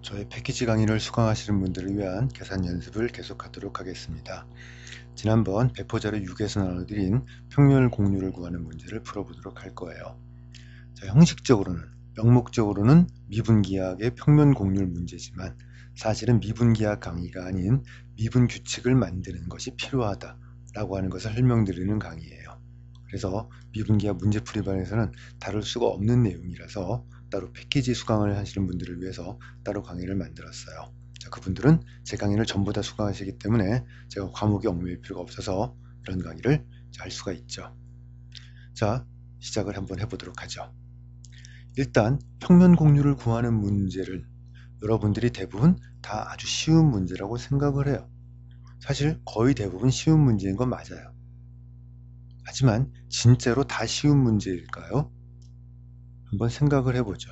저의 패키지 강의를 수강하시는 분들을 위한 계산 연습을 계속하도록 하겠습니다. 지난번 배포자료 6에서 나눠드린 평면을 공률을 구하는 문제를 풀어보도록 할 거예요. 자, 형식적으로는, 명목적으로는 미분기하학의 평면 공률 문제지만 사실은 미분기하학 강의가 아닌 미분 규칙을 만드는 것이 필요하다라고 하는 것을 설명드리는 강의예요. 그래서 미분기하학 문제풀이반에서는 다룰 수가 없는 내용이라서 따로 패키지 수강을 하시는 분들을 위해서 따로 강의를 만들었어요. 자, 그분들은 제 강의를 전부 다 수강하시기 때문에 제가 과목에 얽매일 필요가 없어서 이런 강의를 할 수가 있죠. 자, 시작을 한번 해보도록 하죠. 일단 평면 공률을 구하는 문제를 여러분들이 대부분 다 아주 쉬운 문제라고 생각을 해요. 사실 거의 대부분 쉬운 문제인 건 맞아요. 하지만 진짜로 다 쉬운 문제일까요? 한번 생각을 해보죠.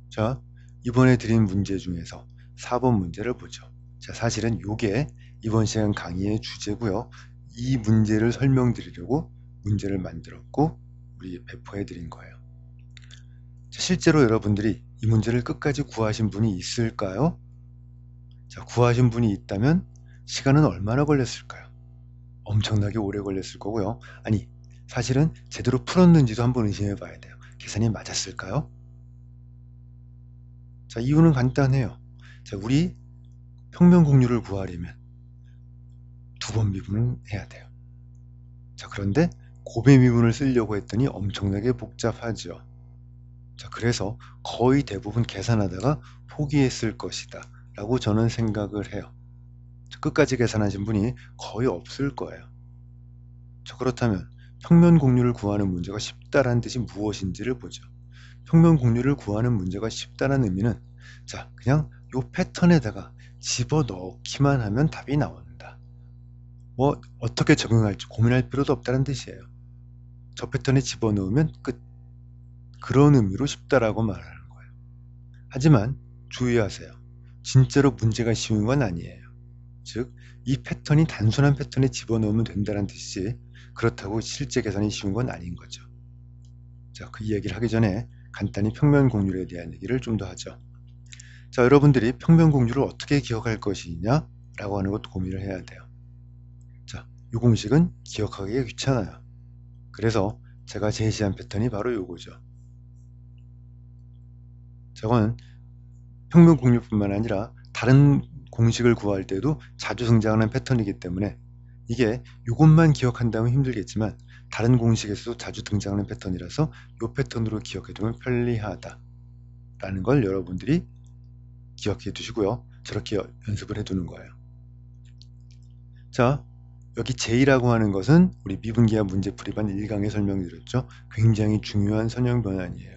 자, 이번에 드린 문제 중에서 4번 문제를 보죠. 자, 사실은 이게 이번 시간 강의의 주제고요. 이 문제를 설명드리려고 문제를 만들었고 우리 배포해 드린 거예요. 자, 실제로 여러분들이 이 문제를 끝까지 구하신 분이 있을까요? 자, 구하신 분이 있다면 시간은 얼마나 걸렸을까요? 엄청나게 오래 걸렸을 거고요. 아니, 사실은 제대로 풀었는지도 한번 의심해 봐야 돼요. 계산이 맞았을까요? 자, 이유는 간단해요. 자, 우리 평면 공률을 구하려면 두 번 미분을 해야 돼요. 자, 그런데 곱의 미분을 쓰려고 했더니 엄청나게 복잡하죠. 자, 그래서 거의 대부분 계산하다가 포기했을 것이다 라고 저는 생각을 해요. 자, 끝까지 계산하신 분이 거의 없을 거예요. 자, 그렇다면 평면 공률을 구하는 문제가 쉽다라는 뜻이 무엇인지를 보죠. 평면 공률을 구하는 문제가 쉽다는 의미는 자, 그냥 요 패턴에다가 집어넣기만 하면 답이 나온다. 뭐 어떻게 적용할지 고민할 필요도 없다는 뜻이에요. 저 패턴에 집어넣으면 끝. 그런 의미로 쉽다라고 말하는 거예요. 하지만 주의하세요. 진짜로 문제가 쉬운 건 아니에요. 즉, 이 패턴이 단순한 패턴에 집어넣으면 된다는 뜻이지 그렇다고 실제 계산이 쉬운 건 아닌 거죠. 자, 그 이야기를 하기 전에 간단히 평면 공률에 대한 얘기를 좀 더 하죠. 자, 여러분들이 평면 공률을 어떻게 기억할 것이냐 라고 하는 것도 고민을 해야 돼요. 자, 이 공식은 기억하기가 귀찮아요. 그래서 제가 제시한 패턴이 바로 요거죠. 저건 평면 공률뿐만 아니라 다른 공식을 구할 때도 자주 등장하는 패턴이기 때문에 이게 이것만 기억한다면 힘들겠지만 다른 공식에서도 자주 등장하는 패턴이라서 이 패턴으로 기억해두면 편리하다 라는 걸 여러분들이 기억해 두시고요. 저렇게 연습을 해두는 거예요. 자, 여기 J라고 하는 것은 우리 미분기하 문제풀이반 1강에 설명드렸죠. 굉장히 중요한 선형 변환이에요.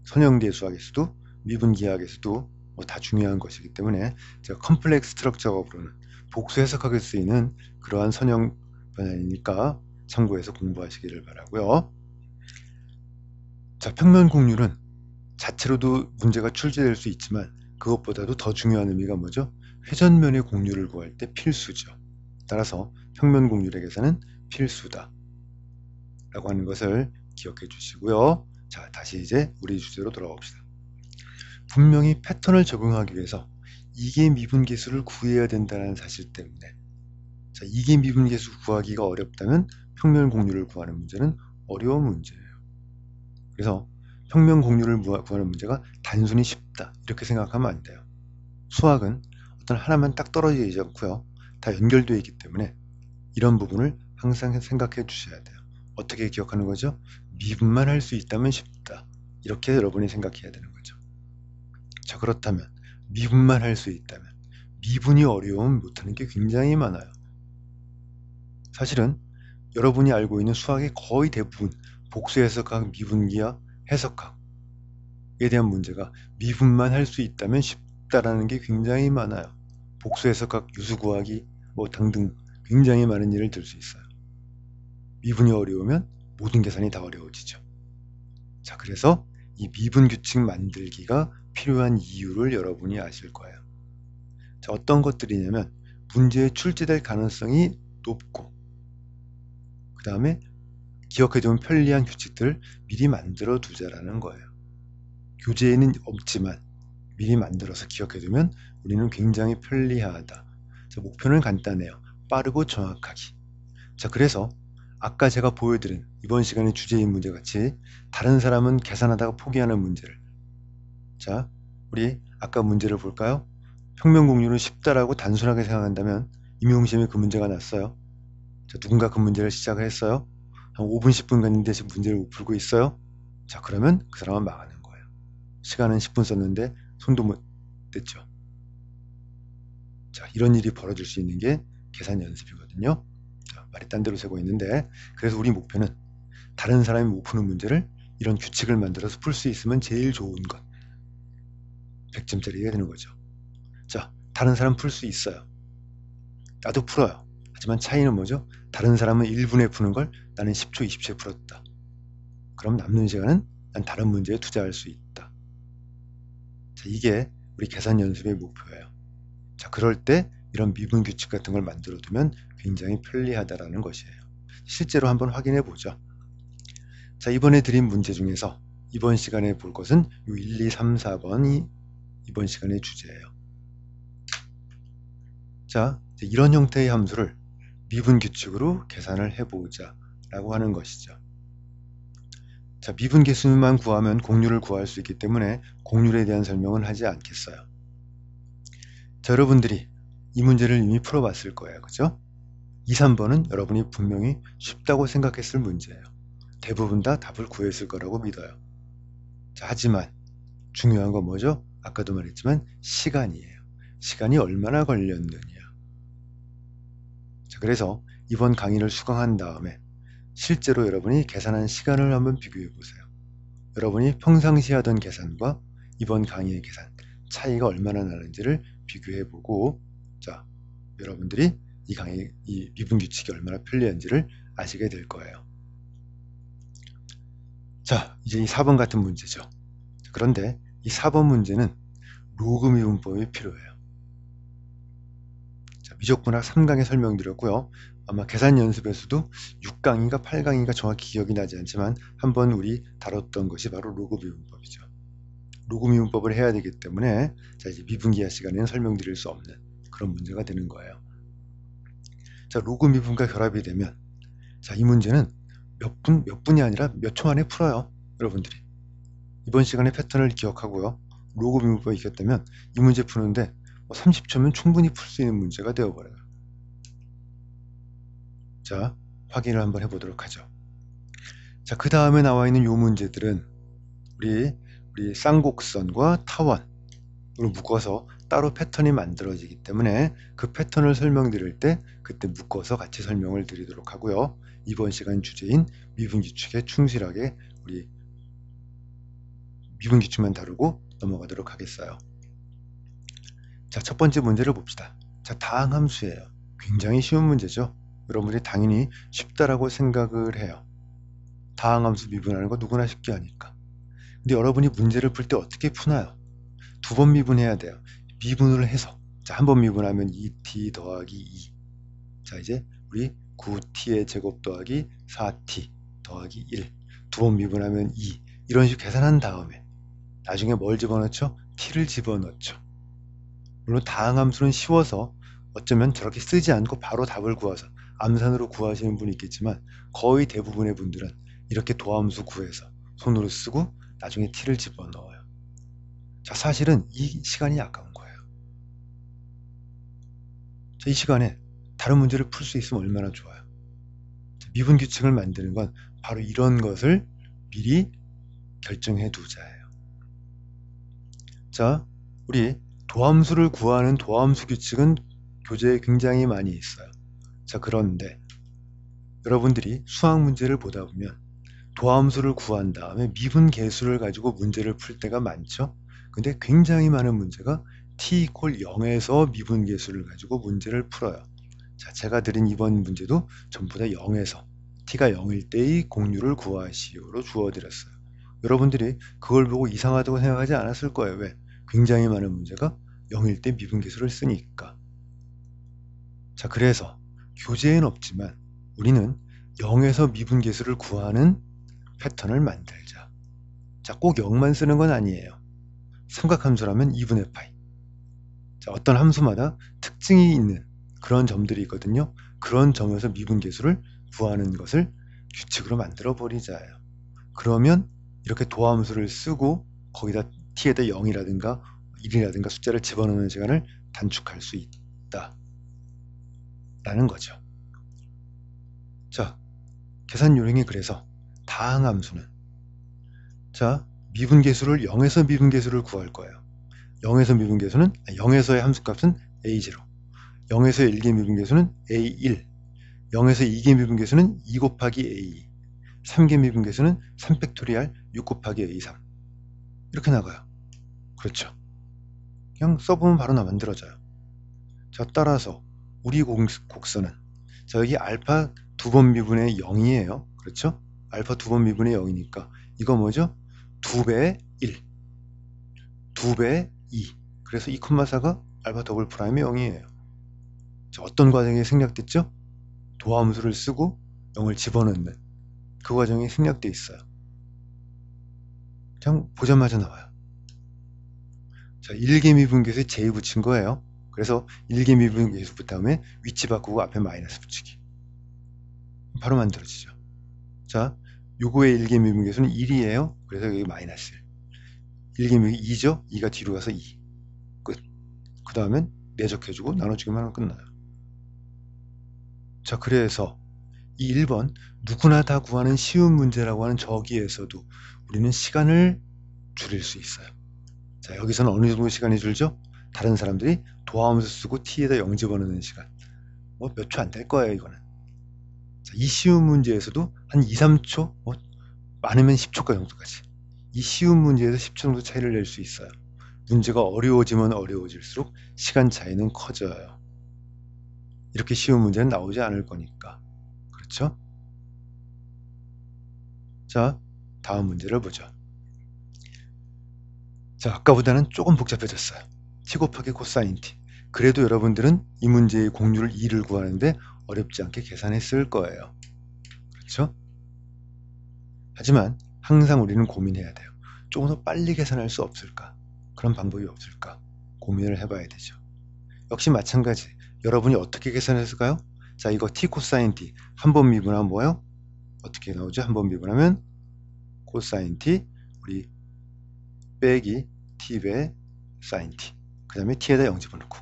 선형대 수학에서도 미분기하학에서도 뭐 다 중요한 것이기 때문에 제가 컴플렉스 스트럭처업으로는 복수 해석하게 쓰이는 그러한 선형 변환이니까 참고해서 공부하시기를 바라고요. 자, 평면 공률은 자체로도 문제가 출제될 수 있지만 그것보다도 더 중요한 의미가 뭐죠? 회전면의 공률을 구할 때 필수죠. 따라서 평면 공률의 계산은 필수다 라고 하는 것을 기억해 주시고요. 자, 다시 이제 우리 주제로 돌아옵시다. 분명히 패턴을 적용하기 위해서 이계 미분계수를 구해야 된다는 사실 때문에 자, 이계 미분계수 구하기가 어렵다면 평면 공률을 구하는 문제는 어려운 문제예요. 그래서 평면 공률을 구하는 문제가 단순히 쉽다 이렇게 생각하면 안 돼요. 수학은 어떤 하나만 딱 떨어져 있지 않고요. 다 연결되어 있기 때문에 이런 부분을 항상 생각해 주셔야 돼요. 어떻게 기억하는 거죠? 미분만 할 수 있다면 쉽다. 이렇게 여러분이 생각해야 되는 거죠. 자, 그렇다면 미분만 할 수 있다면 미분이 어려우면 못하는 게 굉장히 많아요. 사실은 여러분이 알고 있는 수학의 거의 대부분 복수 해석학, 미분기하, 해석학에 대한 문제가 미분만 할 수 있다면 쉽다라는 게 굉장히 많아요. 복수 해석학, 유수 구하기 뭐 등등 굉장히 많은 예를 들 수 있어요. 미분이 어려우면 모든 계산이 다 어려워지죠. 자, 그래서 이 미분 규칙 만들기가 필요한 이유를 여러분이 아실 거예요. 자, 어떤 것들이냐면 문제에 출제될 가능성이 높고 그 다음에 기억해두면 편리한 규칙들을 미리 만들어 두자라는 거예요. 교재에는 없지만 미리 만들어서 기억해두면 우리는 굉장히 편리하다. 자, 목표는 간단해요. 빠르고 정확하기. 자, 그래서 아까 제가 보여드린 이번 시간의 주제인 문제같이 다른 사람은 계산하다가 포기하는 문제를, 자, 우리 아까 문제를 볼까요? 평면공률은 쉽다라고 단순하게 생각한다면 임용시험에 그 문제가 났어요. 자, 누군가 그 문제를 시작을 했어요. 한 5분 10분 갔는데 지금 문제를 못 풀고 있어요. 자, 그러면 그 사람은 망하는 거예요. 시간은 10분 썼는데 손도 못 댔죠. 자, 이런 일이 벌어질 수 있는 게 계산 연습이거든요. 자, 말이 딴 데로 새고 있는데, 그래서 우리 목표는 다른 사람이 못 푸는 문제를 이런 규칙을 만들어서 풀 수 있으면 제일 좋은 것, 100점짜리가 되는 거죠. 자, 다른 사람 풀 수 있어요. 나도 풀어요. 하지만 차이는 뭐죠? 다른 사람은 1분에 푸는 걸 나는 10초, 20초에 풀었다. 그럼 남는 시간은 난 다른 문제에 투자할 수 있다. 자, 이게 우리 계산 연습의 목표예요. 자, 그럴 때 이런 미분 규칙 같은 걸 만들어 두면 굉장히 편리하다라는 것이에요. 실제로 한번 확인해 보죠. 자, 이번에 드린 문제 중에서 이번 시간에 볼 것은 요 1, 2, 3, 4번이 이번 시간의 주제예요. 자, 이런 형태의 함수를 미분 규칙으로 계산을 해보자 라고 하는 것이죠. 자, 미분 계수만 구하면 공률을 구할 수 있기 때문에 공률에 대한 설명은 하지 않겠어요. 자, 여러분들이 이 문제를 이미 풀어봤을 거예요. 그죠? 2, 3번은 여러분이 분명히 쉽다고 생각했을 문제예요. 대부분 다 답을 구했을 거라고 믿어요. 자, 하지만 중요한 건 뭐죠? 아까도 말했지만 시간이에요. 시간이 얼마나 걸렸느냐. 자, 그래서 이번 강의를 수강한 다음에 실제로 여러분이 계산한 시간을 한번 비교해 보세요. 여러분이 평상시 하던 계산과 이번 강의의 계산 차이가 얼마나 나는지를 비교해 보고, 자, 여러분들이 이 강의, 이 미분 규칙이 얼마나 편리한지를 아시게 될 거예요. 자, 이제 이 4번 같은 문제죠. 그런데 이 4번 문제는 로그 미분법이 필요해요. 자, 미적분학 3강에 설명드렸고요. 아마 계산 연습에서도 6강인가 8강인가 정확히 기억이 나지 않지만 한번 우리 다뤘던 것이 바로 로그 미분법이죠. 로그 미분법을 해야 되기 때문에 자, 이제 미분기하 시간에는 설명드릴 수 없는 그런 문제가 되는 거예요. 자, 로그 미분과 결합이 되면, 자, 이 문제는 몇 분이 아니라 몇 초 만에 풀어요. 여러분들이 이번 시간에 패턴을 기억하고요. 로그 미분법이 익혔다면 이 문제 푸는데 30초면 충분히 풀 수 있는 문제가 되어버려요. 자, 확인을 한번 해보도록 하죠. 자, 그 다음에 나와 있는 요 문제들은 우리 쌍곡선과 타원으로 묶어서 따로 패턴이 만들어지기 때문에 그 패턴을 설명드릴 때 그때 묶어서 같이 설명을 드리도록 하고요. 이번 시간 주제인 미분규칙에 충실하게 우리 미분규칙만 다루고 넘어가도록 하겠어요. 자, 첫 번째 문제를 봅시다. 자, 다항함수예요. 굉장히 쉬운 문제죠. 여러분들이 당연히 쉽다라고 생각을 해요. 다항함수 미분하는 거 누구나 쉽게 하니까. 근데 여러분이 문제를 풀 때 어떻게 푸나요? 2번 미분해야 돼요. 미분을 해서, 자, 한 번 미분하면 2t 더하기 2. 자, 이제 우리 9t의 제곱 더하기 4t 더하기 1. 2번 미분하면 2. 이런 식으로 계산한 다음에 나중에 뭘 집어넣죠? t를 집어넣죠. 물론 다항함수는 쉬워서 어쩌면 저렇게 쓰지 않고 바로 답을 구해서 암산으로 구하시는 분이 있겠지만 거의 대부분의 분들은 이렇게 도함수 구해서 손으로 쓰고 나중에 t를 집어넣어요. 자, 사실은 이 시간이 아까운 거예요. 자, 이 시간에 다른 문제를 풀 수 있으면 얼마나 좋아요. 자, 미분 규칙을 만드는 건 바로 이런 것을 미리 결정해 두자예요. 자, 우리 도함수를 구하는 도함수 규칙은 교재에 굉장히 많이 있어요. 자, 그런데 여러분들이 수학 문제를 보다 보면 도함수를 구한 다음에 미분 계수를 가지고 문제를 풀 때가 많죠. 근데 굉장히 많은 문제가 t = 0에서 미분 계수를 가지고 문제를 풀어요. 자, 제가 드린 이번 문제도 전부 다 0에서 t가 0일 때의 공률을 구하시오로 주어드렸어요. 여러분들이 그걸 보고 이상하다고 생각하지 않았을 거예요. 왜? 굉장히 많은 문제가 0일 때 미분 계수를 쓰니까. 자, 그래서 교재에는 없지만 우리는 0에서 미분 계수를 구하는 패턴을 만들자. 자, 꼭 0만 쓰는 건 아니에요. 삼각함수라면 2분의 파이. 자, 어떤 함수마다 특징이 있는 그런 점들이 있거든요. 그런 점에서 미분계수를 구하는 것을 규칙으로 만들어 버리자예요. 그러면 이렇게 도함수를 쓰고 거기다 t에다 0이라든가 1이라든가 숫자를 집어넣는 시간을 단축할 수 있다 라는 거죠. 자, 계산 요령이 그래서 다항함수는, 자, 미분계수를 0에서 미분계수를 구할 거예요. 0에서 미분계수는 0에서의 함수값은 a0, 0에서 1개 미분계수는 a1, 0에서 2개 미분계수는 2 곱하기 a2, 3개 미분계수는 3팩토리알 6 곱하기 a3 이렇게 나가요. 그렇죠. 그냥 써보면 바로 만들어져요. 자, 따라서 우리 곡선은, 자, 여기 알파 2번 미분의 0이에요. 그렇죠? 알파 2번 미분의 0이니까 이거 뭐죠? 2배의 1, 2배의 2. 그래서 2,4가 알파 더블 프라임의 0이에요. 자, 어떤 과정이 생략됐죠? 도함수를 쓰고 0을 집어넣는 그 과정이 생략되어 있어요. 그냥 보자마자 나와요. 자, 1개 미분계수에 j 붙인 거예요. 그래서 1개 미분계수 붙은 다음에 위치 바꾸고 앞에 마이너스 붙이기. 바로 만들어지죠. 자, 요거의 1개 미분계수는 1이에요. 그래서 여기 마이너스 1. 1개 미분계 2죠? 2가 뒤로 가서 2. 끝. 그 다음엔 내적해주고 나눠주기만 하면 끝나요. 자, 그래서 이 1번 누구나 다 구하는 쉬운 문제라고 하는 저기에서도 우리는 시간을 줄일 수 있어요. 자, 여기서는 어느 정도 시간이 줄죠? 다른 사람들이 도함수 쓰고 t에다 0 집어넣는 시간 뭐 몇 초 안 될 거예요, 이거는. 자, 이 쉬운 문제에서도 한 2, 3초, 뭐 많으면 10초까지 정도까지 이 쉬운 문제에서 10초 정도 차이를 낼 수 있어요. 문제가 어려워지면 어려워질수록 시간 차이는 커져요. 이렇게 쉬운 문제는 나오지 않을 거니까. 그렇죠? 자, 다음 문제를 보죠. 자, 아까보다는 조금 복잡해졌어요. t 곱하기 코사인 t. 그래도 여러분들은 이 문제의 공률 2를 구하는데 어렵지 않게 계산했을 거예요. 그렇죠? 하지만 항상 우리는 고민해야 돼요. 조금 더 빨리 계산할 수 없을까? 그런 방법이 없을까? 고민을 해봐야 되죠. 역시 마찬가지. 여러분이 어떻게 계산했을까요? 자, 이거 t 코사인 t 한 번 미분하면 뭐예요? 어떻게 나오죠? 한 번 미분하면 코사인 t 우리 빼기 t배 사인 t. 그 다음에 t에다 0 집어넣고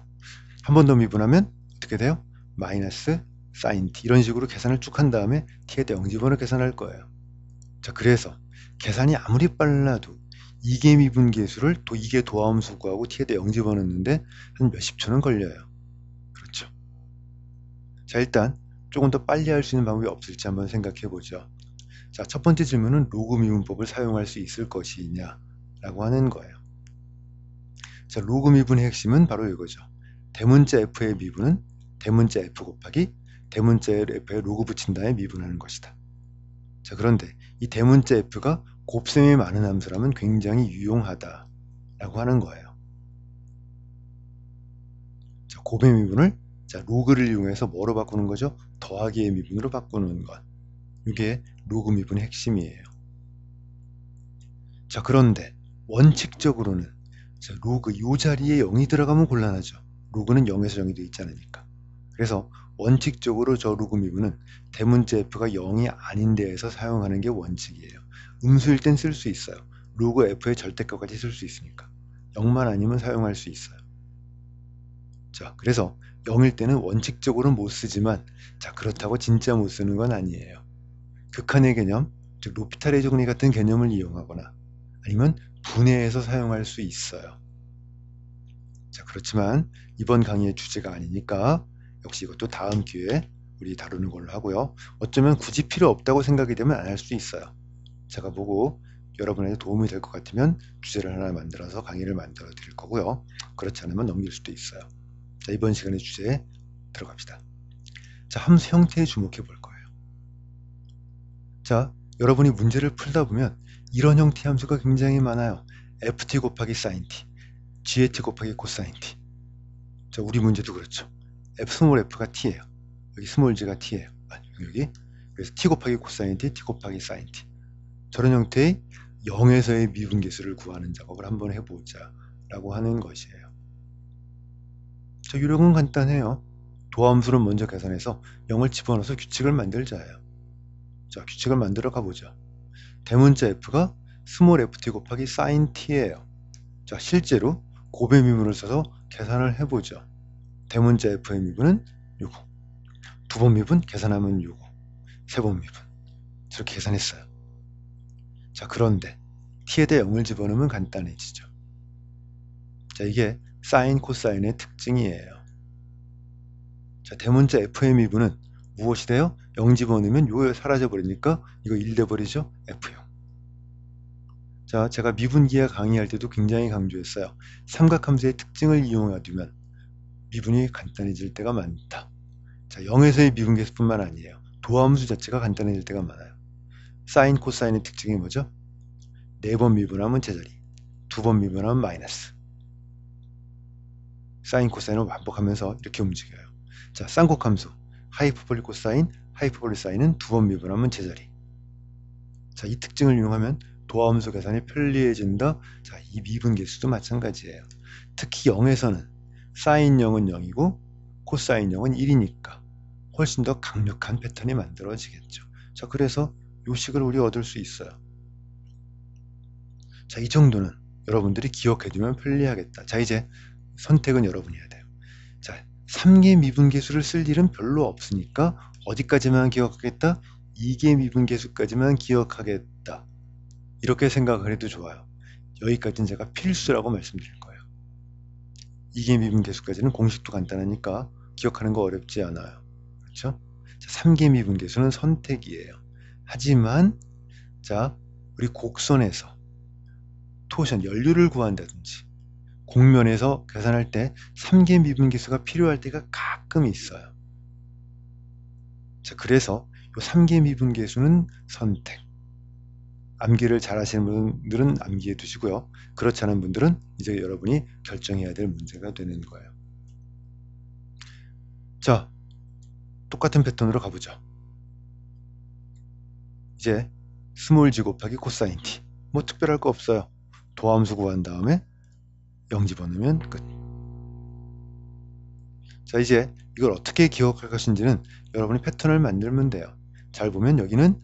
한 번 더 미분하면 어떻게 돼요? 마이너스 사인 t. 이런 식으로 계산을 쭉 한 다음에 t에다 0 집어넣어 계산할 거예요. 자, 그래서 계산이 아무리 빨라도 2개 미분계수를 또 2개 도함수 구하고 t에다 0 집어넣는데 한 몇십 초는 걸려요. 그렇죠. 자, 일단 조금 더 빨리 할 수 있는 방법이 없을지 한번 생각해 보죠. 자, 첫 번째 질문은 로그 미분법을 사용할 수 있을 것이냐 라고 하는 거예요. 자, 로그 미분의 핵심은 바로 이거죠. 대문자 f의 미분은 대문자 f 곱하기 대문자 f에 로그 붙인 다음에 미분하는 것이다. 자, 그런데 이 대문자 f가 곱셈이 많은 함수라면 굉장히 유용하다 라고 하는 거예요. 자, 곱의 미분을 자, 로그를 이용해서 뭐로 바꾸는 거죠? 더하기의 미분으로 바꾸는 것. 이게 로그 미분의 핵심이에요. 자, 그런데 원칙적으로는 자, 로그 이 자리에 0이 들어가면 곤란하죠. 로그는 0에서 0이 되어 있지 않으니까. 그래서 원칙적으로 저 로그 미분은 대문자 f가 0이 아닌 데에서 사용하는 게 원칙이에요. 음수일 땐 쓸 수 있어요. 로그 f의 절대값까지 쓸 수 있으니까. 0만 아니면 사용할 수 있어요. 자, 그래서 0일 때는 원칙적으로는 못 쓰지만 자, 그렇다고 진짜 못 쓰는 건 아니에요. 극한의 개념, 즉 로피탈의 정리 같은 개념을 이용하거나 아니면 분해해서 사용할 수 있어요. 자, 그렇지만 이번 강의의 주제가 아니니까 역시 이것도 다음 기회에 우리 다루는 걸로 하고요. 어쩌면 굳이 필요 없다고 생각이 되면 안 할 수 있어요. 제가 보고 여러분에게 도움이 될 것 같으면 주제를 하나 만들어서 강의를 만들어 드릴 거고요. 그렇지 않으면 넘길 수도 있어요. 자, 이번 시간의 주제에 들어갑시다. 자, 함수 형태에 주목해 볼 거예요. 자, 여러분이 문제를 풀다 보면 이런 형태의 함수가 굉장히 많아요. ft 곱하기 sin t, gat 곱하기 코사인 t. 자, 우리 문제도 그렇죠. f 스몰 f가 t예요. 여기 스몰 g가 t예요. 여기. 그래서 t 곱하기 코사인 t, t 곱하기 sin t. 저런 형태의 0에서의 미분계수를 구하는 작업을 한번 해보자 라고 하는 것이에요. 자, 요령은 간단해요. 도함수를 먼저 계산해서 0을 집어넣어서 규칙을 만들자예요. 자, 규칙을 만들어 가보죠. 대문자 f가 스몰 ft 곱하기 sin t예요. 자, 실제로 곱의 미분을 써서 계산을 해보죠. 대문자 f의 미분은 요거, 두 번 미분 계산하면 요거, 세 번 미분, 저렇게 계산했어요. 자, 그런데 t에다 0을 집어넣으면 간단해지죠. 자, 이게 사인 코사인의 특징이에요. 자, 대문자 f의 미분은 무엇이 돼요? 0 집어넣으면 요 사라져 버리니까 이거 1 돼버리죠? f0. 자, 제가 미분기하 강의할 때도 굉장히 강조했어요. 삼각함수의 특징을 이용하면 미분이 간단해질 때가 많다. 자, 0에서의 미분계수뿐만 아니에요. 도함수 자체가 간단해질 때가 많아요. 사인 코사인의 특징이 뭐죠? 4번 미분하면 제자리, 2번 미분하면 마이너스. 사인 코사인을 반복하면서 이렇게 움직여요. 자, 쌍곡함수 하이퍼볼릭 코사인, 하이퍼볼릭 사인은 2번 미분하면 제자리. 자, 이 특징을 이용하면 도함수 계산이 편리해진다. 자, 이 미분계수도 마찬가지예요. 특히 0에서는 사인 0은 0이고 코사인 0은 1이니까 훨씬 더 강력한 패턴이 만들어지겠죠. 자, 그래서 요 식을 우리 얻을 수 있어요. 자, 이 정도는 여러분들이 기억해두면 편리하겠다. 자, 이제 선택은 여러분이 해야 돼요. 자, 3개 미분계수를 쓸 일은 별로 없으니까 어디까지만 기억하겠다? 2개 미분계수까지만 기억하겠다. 이렇게 생각을 해도 좋아요. 여기까지는 제가 필수라고 말씀드릴 거예요. 2개 미분계수까지는 공식도 간단하니까 기억하는 거 어렵지 않아요. 그렇죠? 자, 3개 미분계수는 선택이에요. 하지만 자, 우리 곡선에서 토션, 연료를 구한다든지 곡면에서 계산할 때 3개 미분계수가 필요할 때가 가끔 있어요. 자, 그래서 이 3개 미분계수는 선택. 암기를 잘 하시는 분들은 암기해 두시고요. 그렇지 않은 분들은 이제 여러분이 결정해야 될 문제가 되는 거예요. 자, 똑같은 패턴으로 가보죠. 이제 스몰 g 곱하기 코사인 t. 뭐 특별할 거 없어요. 도함수 구한 다음에 0 집어넣으면 끝. 자, 이제 이걸 어떻게 기억할 것인지는 여러분이 패턴을 만들면 돼요. 잘 보면 여기는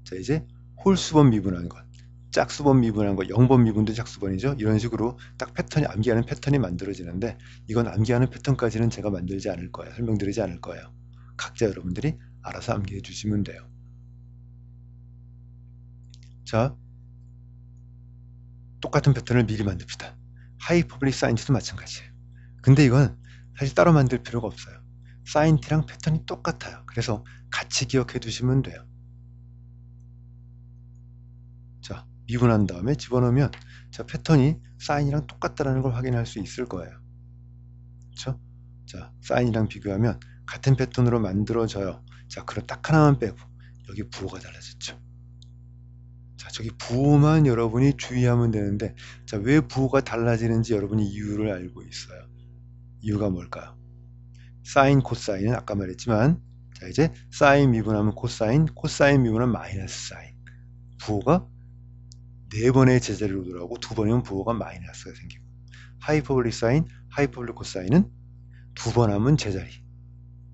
자, 이제 홀수번 미분한 것, 짝수번 미분한 것, 0번 미분도 짝수번이죠. 이런 식으로 딱 패턴이, 암기하는 패턴이 만들어지는데 이건 암기하는 패턴까지는 제가 만들지 않을 거예요. 설명드리지 않을 거예요. 각자 여러분들이 알아서 암기해 주시면 돼요. 자, 똑같은 패턴을 미리 만듭시다. 하이퍼볼릭 사인 t도 마찬가지예요. 근데 이건 사실 따로 만들 필요가 없어요. 사인 t랑 패턴이 똑같아요. 그래서 같이 기억해 두시면 돼요. 자, 미분한 다음에 집어넣으면 자, 패턴이 사인이랑 똑같다는 걸 확인할 수 있을 거예요. 그렇죠? 자, 사인이랑 비교하면 같은 패턴으로 만들어져요. 자, 그럼 딱 하나만 빼고 여기 부호가 달라졌죠. 자, 저기 부호만 여러분이 주의하면 되는데 자, 왜 부호가 달라지는지 여러분이 이유를 알고 있어요. 이유가 뭘까요? 사인, 코사인은 아까 말했지만 자, 이제 사인 미분하면 코사인, 코사인 미분하면 마이너스 사인. 부호가 4번의 제자리로 돌아오고 2번이면 부호가 마이너스가 생기고 하이퍼볼릭 사인, 하이퍼볼릭 코사인은 2번 하면 제자리.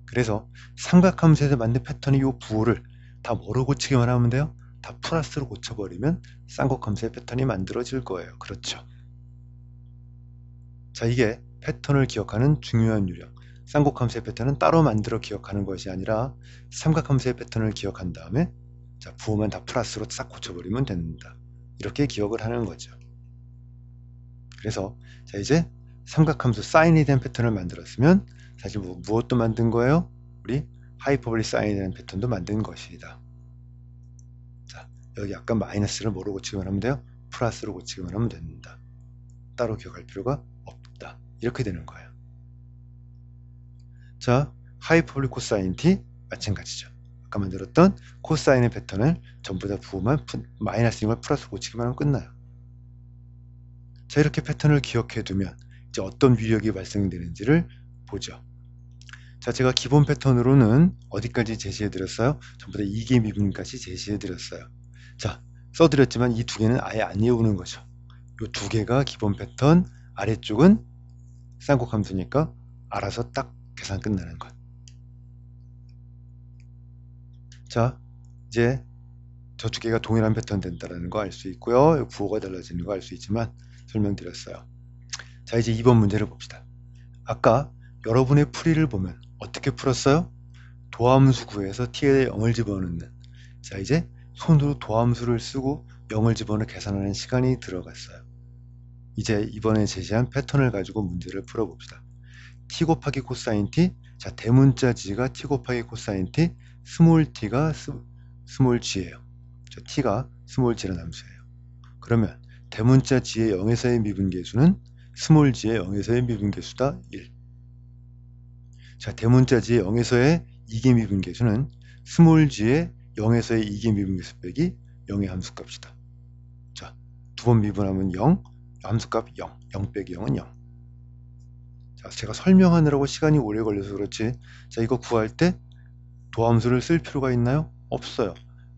그래서 삼각함수에서 만든 패턴이 이 부호를 다 뭐로 고치기만 하면 돼요? 다 플러스로 고쳐버리면 쌍곡함수의 패턴이 만들어질 거예요. 그렇죠? 자, 이게 패턴을 기억하는 중요한 요령. 쌍곡함수의 패턴은 따로 만들어 기억하는 것이 아니라 삼각함수의 패턴을 기억한 다음에 자, 부호만 다 플러스로 싹 고쳐버리면 된다. 이렇게 기억을 하는 거죠. 그래서 자, 이제 삼각함수 사인에 대한 패턴을 만들었으면 사실 무엇도 만든 거예요? 우리 하이퍼볼릭 사인에 대한 패턴도 만든 것이다. 자, 여기 아까 마이너스를 뭐로 고치기만 하면 돼요? 플러스로 고치기만 하면 된다. 따로 기억할 필요가 없다. 이렇게 되는 거예요. 자, 하이퍼볼릭 코사인 t 마찬가지죠. 아까 만들었던 코사인의 패턴을 전부 다 부호만 마이너스인 플러스 고치기만 하면 끝나요. 자, 이렇게 패턴을 기억해 두면 이제 어떤 위력이 발생되는지를 보죠. 자, 제가 기본 패턴으로는 어디까지 제시해 드렸어요? 전부 다 2개 미분까지 제시해 드렸어요. 자, 써드렸지만 이 두 개는 아예 안 외우는 거죠. 이 두 개가 기본 패턴, 아래쪽은 쌍곡 함수니까 알아서 딱 계산 끝나는 것. 자, 이제 저 두 개가 동일한 패턴 된다는 거 알 수 있고요. 부호가 달라지는 거 알 수 있지만 설명드렸어요. 자, 이제 2번 문제를 봅시다. 아까 여러분의 풀이를 보면 어떻게 풀었어요? 도함수 구해서 t에 0을 집어넣는. 자, 이제 손으로 도함수를 쓰고 0을 집어넣어 계산하는 시간이 들어갔어요. 이제 이번에 제시한 패턴을 가지고 문제를 풀어봅시다. t 곱하기 코사인 t. 자, 대문자 g가 t 곱하기 코사인 t, 스몰 t가 스몰 g예요. 자, t가 스몰 g라는 함수예요. 그러면 대문자 g의 0에서의 미분계수는 스몰 g의 0에서의 미분계수다 1. 자, 대문자 g의 0에서의 이계 미분계수는 스몰 g의 0에서의 이계 미분계수 빼기 0의 함수값이다. 자, 두 번 미분하면 0, 함수값 0, 0 빼기 0은 0. 자, 제가 설명하느라고 시간이 오래 걸려서 그렇지. 자, 이거 구할 때 도함수를 쓸 필요가 있나요? 없어요.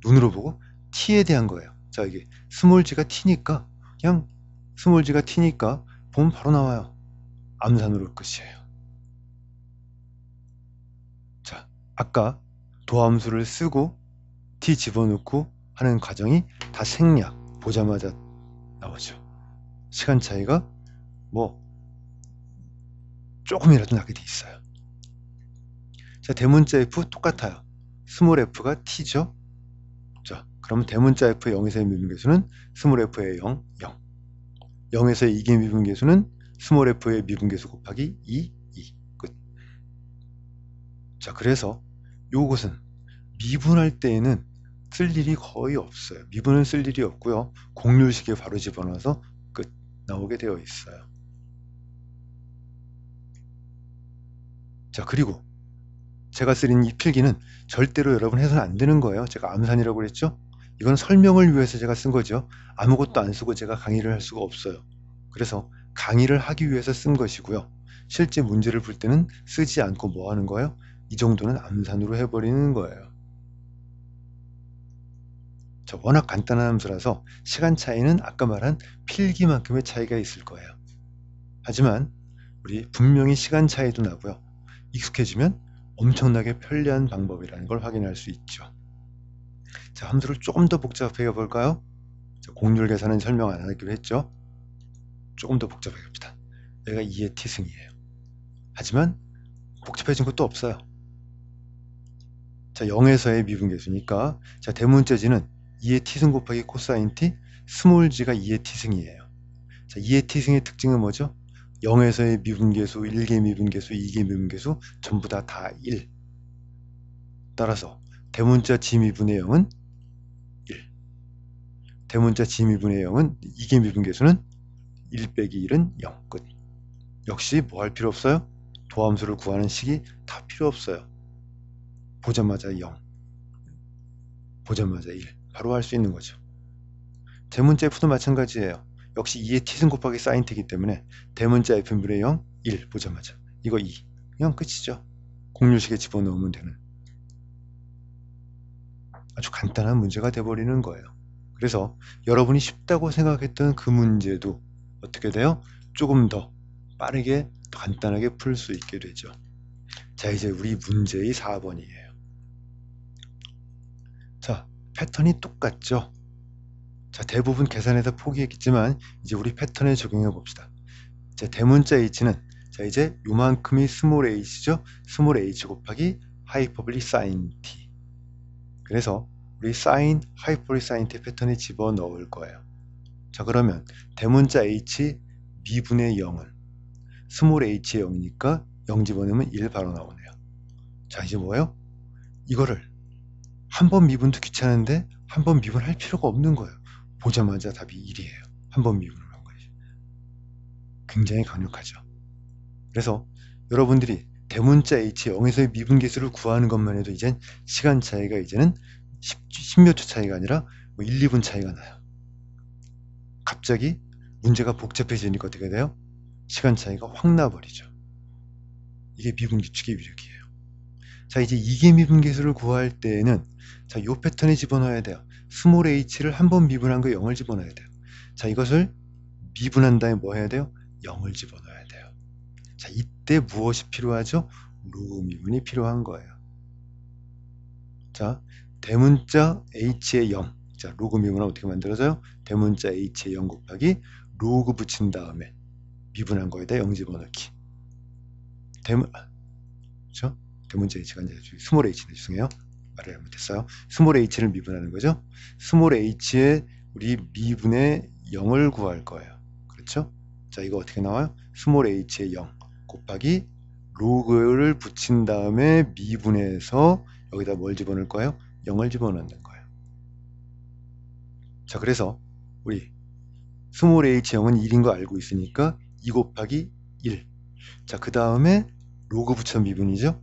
눈으로 보고 t에 대한 거예요. 자, 이게 스몰 g가 t니까 그냥 스몰 g가 t니까 보면 바로 나와요. 암산으로 끝이에요. 자, 아까 도함수를 쓰고 t 집어넣고 하는 과정이 다 생략 보자마자 나오죠. 시간 차이가 뭐 조금이라도 나게 돼 있어요. 자, 대문자 f 똑같아요. 스몰 f가 t죠. 자, 그러면 대문자 f의 0에서의 미분계수는 스몰 f의 0, 0. 0에서의 이계 미분계수는 스몰 f의 미분계수 곱하기 2, 2. 끝. 자, 그래서 요것은 미분할 때에는 쓸 일이 거의 없어요. 미분은 쓸 일이 없고요. 공률식에 바로 집어넣어서 끝 나오게 되어 있어요. 자, 그리고 제가 쓰는 이 필기는 절대로 여러분 해서는 안 되는 거예요. 제가 암산이라고 그랬죠? 이건 설명을 위해서 제가 쓴 거죠. 아무것도 안 쓰고 제가 강의를 할 수가 없어요. 그래서 강의를 하기 위해서 쓴 것이고요. 실제 문제를 풀 때는 쓰지 않고 뭐 하는 거예요? 이 정도는 암산으로 해버리는 거예요. 자, 워낙 간단한 함수라서 시간 차이는 아까 말한 필기만큼의 차이가 있을 거예요. 하지만 우리 분명히 시간 차이도 나고요. 익숙해지면 엄청나게 편리한 방법이라는 걸 확인할 수 있죠. 자, 함수를 조금 더 복잡하게 볼까요? 자, 공률 계산은 설명 안 하기로 했죠. 조금 더 복잡하게 봅시다. 여기가 2의 t승이에요. 하지만 복잡해진 것도 없어요. 자, 0에서의 미분계수니까 자, 대문자 g는 2의 t승 곱하기 코사인 t, 스몰 g가 2의 t승이에요. 자, 2의 t승의 특징은 뭐죠? 0에서의 미분계수, 1개 미분계수, 2개 미분계수 전부 다 1. 따라서 대문자 g 미분의 0은 1. 대문자 g 미분의 0은 2개 미분계수는 1 빼기 1은 0. 끝. 역시 뭐 할 필요 없어요? 도함수를 구하는 식이 다 필요 없어요. 보자마자 0. 보자마자 1. 바로 할 수 있는 거죠. 대문자 f도 마찬가지예요. 역시 2의 t승 곱하기 사인 t이기 때문에 대문자 f분의 0, 1 보자마자 이거 2. 그냥 끝이죠. 공률식에 집어넣으면 되는 아주 간단한 문제가 돼버리는 거예요. 그래서 여러분이 쉽다고 생각했던 그 문제도 어떻게 돼요? 조금 더 빠르게 더 간단하게 풀 수 있게 되죠. 자, 이제 우리 문제의 4번이에요. 자, 패턴이 똑같죠? 자, 대부분 계산에서 포기했겠지만 이제 우리 패턴에 적용해 봅시다. 자, 대문자 h는 자, 이제 요만큼이 스몰 h죠? 스몰 h 곱하기 하이퍼블리 사인 t. 그래서 우리 사인 하이퍼블리 사인 t 패턴에 집어넣을 거예요. 자, 그러면 대문자 h 미분의 0은 스몰 h의 0이니까 0 집어넣으면 1 바로 나오네요. 자, 이제 뭐예요? 이거를 한 번 미분도 귀찮은데 한 번 미분할 필요가 없는 거예요. 보자마자 답이 1이에요. 한 번 미분을 한 거지. 굉장히 강력하죠. 그래서 여러분들이 대문자 h 0에서의 미분계수를 구하는 것만 해도 이젠 시간 차이가 이제는 10몇 초 차이가 아니라 뭐 1, 2분 차이가 나요. 갑자기 문제가 복잡해지니까 어떻게 돼요? 시간 차이가 확 나버리죠. 이게 미분규칙의 위력이에요. 자, 이제 이계 미분계수를 구할 때에는 자, 요 패턴에 집어넣어야 돼요. 스몰 h를 한 번 미분한 거 0을 집어넣어야 돼요. 자, 이것을 미분한 다음에 뭐 해야 돼요? 0을 집어넣어야 돼요. 자, 이때 무엇이 필요하죠? 로그 미분이 필요한 거예요. 자, 대문자 h의 0. 자, 로그 미분은 어떻게 만들어져요? 대문자 h의 0 곱하기 로그 붙인 다음에 미분한 거에다 0 집어넣기. 그렇죠? 대문자 h가 이제 스몰 h네, 죄송해요. 말을 잘못했어요. 스몰 h를 미분하는 거죠. 스몰 h의 우리 미분의 0을 구할 거예요. 그렇죠? 자, 이거 어떻게 나와요? 스몰 h의 0 곱하기 로그를 붙인 다음에 미분해서 여기다 뭘 집어넣을 거예요? 0을 집어넣는 거예요. 자, 그래서 우리 스몰 h0은 1인 거 알고 있으니까 2 곱하기 1. 자, 그 다음에 로그 붙여 미분이죠.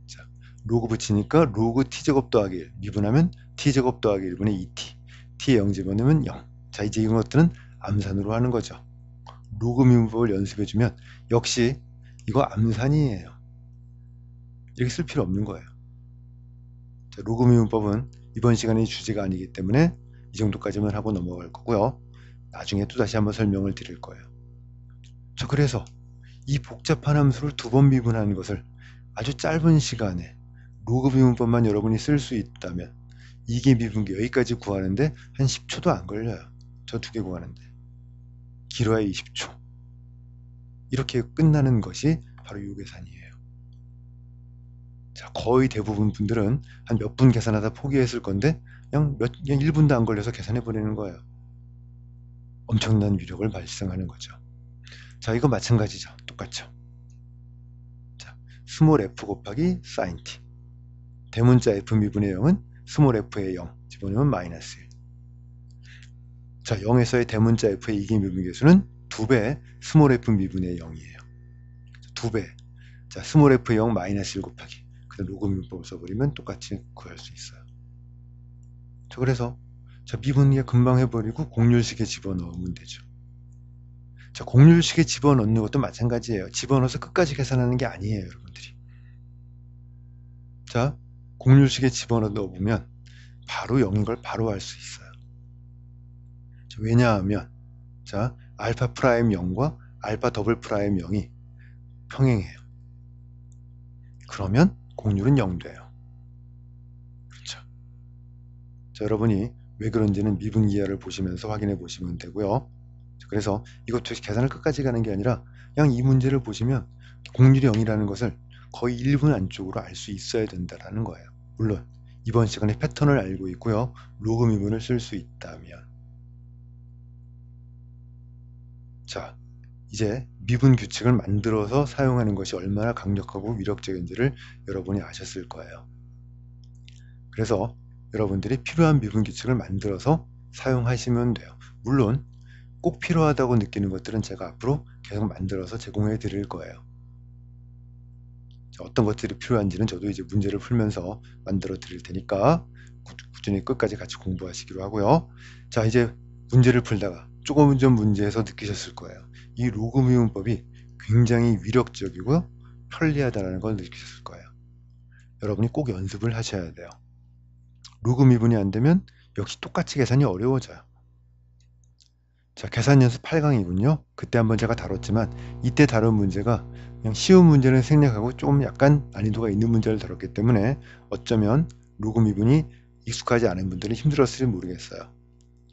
자, 로그 붙이니까 로그 t제곱 더하기 1 미분하면 t제곱 더하기 1분의 2t. t에 0 집어넣으면 0. 자, 이제 이런 것들은 암산으로 하는 거죠. 로그 미분법을 연습해주면 역시 이거 암산이에요. 이렇게 쓸 필요 없는 거예요. 자, 로그 미분법은 이번 시간의 주제가 아니기 때문에 이 정도까지만 하고 넘어갈 거고요. 나중에 또 다시 한번 설명을 드릴 거예요. 자, 그래서 이 복잡한 함수를 2번 미분하는 것을 아주 짧은 시간에 로그 미분법만 여러분이 쓸 수 있다면 이게 미분계 여기까지 구하는데 한 10초도 안 걸려요. 저 2개 구하는데 길어야 20초. 이렇게 끝나는 것이 바로 이 계산이에요. 자, 거의 대부분 분들은 한 몇 분 계산하다 포기했을 건데 그냥 1분도 안 걸려서 계산해 버리는 거예요. 엄청난 위력을 발생하는 거죠. 자, 이거 마찬가지죠. 똑같죠. 자, 스몰 f 곱하기 sin t. 대문자 f 미분의 0은 스몰 f의 0 집어넣으면 마이너스 1. 자, 0에서의 대문자 f의 이기 미분계수는 2배 스몰 f 미분의 0이에요. 2배. 자, 스몰 f 0 마이너스 1 곱하기. 그다음 로그 미분법을 써버리면 똑같이 구할 수 있어요. 자, 그래서 자, 미분계 금방 해버리고 공률식에 집어넣으면 되죠. 자, 공률식에 집어넣는 것도 마찬가지예요. 집어넣어서 끝까지 계산하는 게 아니에요, 여러분들이. 자, 공률식에 집어넣어보면 바로 0인 걸 바로 알 수 있어요. 자, 왜냐하면 자, 알파 프라임 0과 알파 더블 프라임 0이 평행해요. 그러면 공률은 0 돼요. 그렇죠. 자, 여러분이 왜 그런지는 미분 이하를 보시면서 확인해 보시면 되고요. 그래서 이것도 계산을 끝까지 가는 게 아니라 그냥 이 문제를 보시면 공률이 0이라는 것을 거의 1분 안쪽으로 알 수 있어야 된다는 거예요. 물론 이번 시간에 패턴을 알고 있고요. 로그 미분을 쓸 수 있다면. 자, 이제 미분 규칙을 만들어서 사용하는 것이 얼마나 강력하고 위력적인지를 여러분이 아셨을 거예요. 그래서 여러분들이 필요한 미분 규칙을 만들어서 사용하시면 돼요. 물론 꼭 필요하다고 느끼는 것들은 제가 앞으로 계속 만들어서 제공해 드릴 거예요. 자, 어떤 것들이 필요한지는 저도 이제 문제를 풀면서 만들어 드릴 테니까 꾸준히 끝까지 같이 공부하시기로 하고요. 자, 이제 문제를 풀다가 조금 전 문제에서 느끼셨을 거예요. 이 로그 미분법이 굉장히 위력적이고 편리하다는 걸 느끼셨을 거예요. 여러분이 꼭 연습을 하셔야 돼요. 로그 미분이 안 되면 역시 똑같이 계산이 어려워져요. 자, 계산 연습 8강이군요. 그때 한번 제가 다뤘지만 이때 다룬 문제가 그냥 쉬운 문제는 생략하고 조금 약간 난이도가 있는 문제를 다뤘기 때문에 어쩌면 로그 미분이 익숙하지 않은 분들은 힘들었을지 모르겠어요.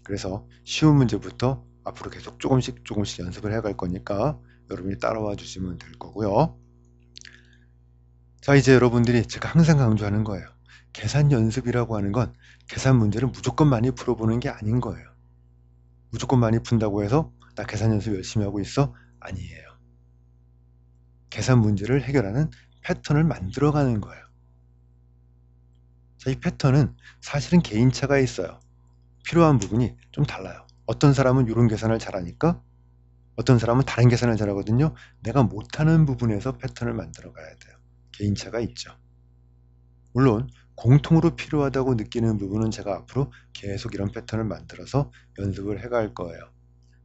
그래서 쉬운 문제부터 앞으로 계속 조금씩 연습을 해갈 거니까 여러분이 따라와 주시면 될 거고요. 자, 이제 여러분들이 제가 항상 강조하는 거예요. 계산 연습이라고 하는 건 계산 문제를 무조건 많이 풀어보는 게 아닌 거예요. 무조건 많이 푼다고 해서 나 계산 연습 열심히 하고 있어? 아니에요. 계산 문제를 해결하는 패턴을 만들어가는 거예요. 자, 이 패턴은 사실은 개인차가 있어요. 필요한 부분이 좀 달라요. 어떤 사람은 이런 계산을 잘하니까 어떤 사람은 다른 계산을 잘하거든요. 내가 못하는 부분에서 패턴을 만들어 가야 돼요. 개인차가 있죠. 물론 공통으로 필요하다고 느끼는 부분은 제가 앞으로 계속 이런 패턴을 만들어서 연습을 해갈 거예요.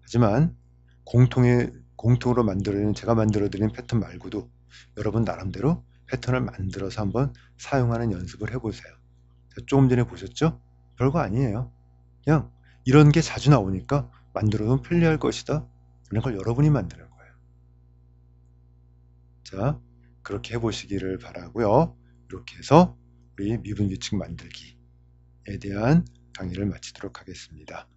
하지만 공통으로 만들어드린 제가 만들어드린 패턴 말고도 여러분 나름대로 패턴을 만들어서 한번 사용하는 연습을 해보세요. 조금 전에 보셨죠? 별거 아니에요. 그냥 이런 게 자주 나오니까 만들어두면 편리할 것이다. 이런 걸 여러분이 만드는 거예요. 자, 그렇게 해보시기를 바라고요. 이렇게 해서 우리 미분 규칙 만들기에 대한 강의를 마치도록 하겠습니다.